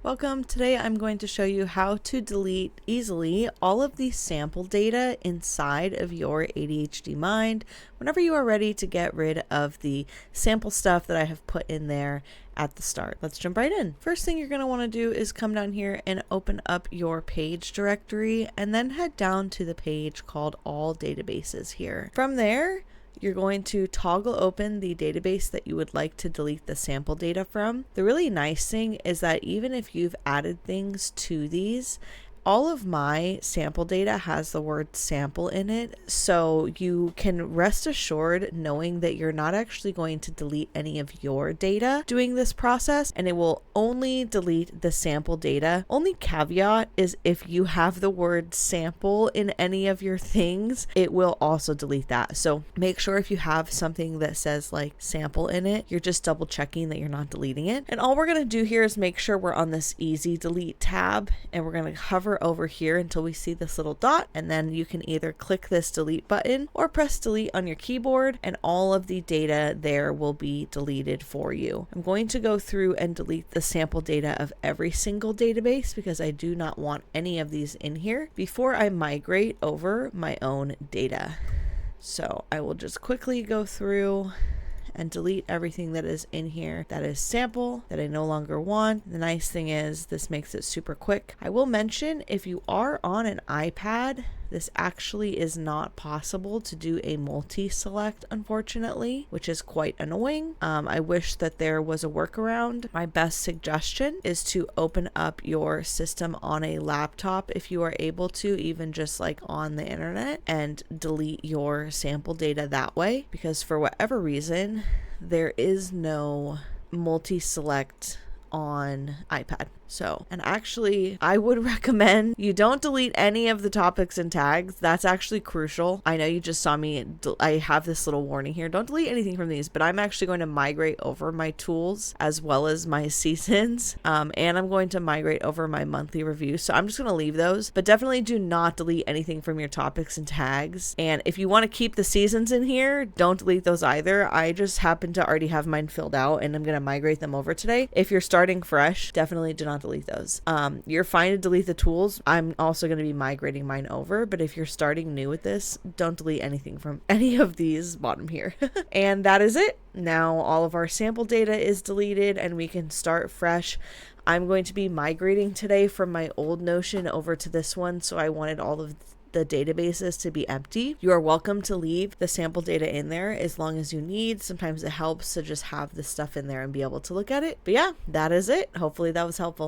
Welcome. Today I'm going to show you how to delete easily all of the sample data inside of your ADHD mind whenever you are ready to get rid of the sample stuff that I have put in there at the start. Let's jump right in. First thing you're going to want to do is come down here and open up your page directory and then head down to the page called All Databases here. From there, you're going to toggle open the database that you would like to delete the sample data from. The really nice thing is that even if you've added things to these, all of my sample data has the word sample in it, so you can rest assured knowing that you're not actually going to delete any of your data doing this process, and it will only delete the sample data. Only caveat is if you have the word sample in any of your things, it will also delete that. So make sure if you have something that says like sample in it, you're just double checking that you're not deleting it. And all we're going to do here is make sure we're on this easy delete tab, and we're going to hover over here until we see this little dot, and then you can either click this delete button or press delete on your keyboard, and all of the data there will be deleted for you. I'm going to go through and delete the sample data of every single database because I do not want any of these in here before I migrate over my own data. So I will just quickly go through and delete everything that is in here that is sample that I no longer want. The nice thing is this makes it super quick. I will mention if you are on an iPad, this actually is not possible to do a multi-select, unfortunately, which is quite annoying. I wish that there was a workaround. My best suggestion is to open up your system on a laptop if you are able to, even just like on the internet, and delete your sample data that way, because for whatever reason, there is no multi-select on iPad. So, and actually, I would recommend you don't delete any of the topics and tags. That's actually crucial. I know you just saw me, I have this little warning here. Don't delete anything from these, but I'm actually going to migrate over my tools as well as my seasons. And I'm going to migrate over my monthly review. So I'm just going to leave those, but definitely do not delete anything from your topics and tags. And if you want to keep the seasons in here, don't delete those either. I just happen to already have mine filled out and I'm going to migrate them over today. If you're starting fresh, definitely do not delete those. You're fine to delete the tools. I'm also going to be migrating mine over, but if you're starting new with this, don't delete anything from any of these bottom here. And that is it. Now all of our sample data is deleted and we can start fresh. I'm going to be migrating today from my old Notion over to this one, so I wanted all of the databases to be empty. You are welcome to leave the sample data in there as long as you need. Sometimes it helps to just have the stuff in there and be able to look at it. But yeah, that is it. Hopefully that was helpful.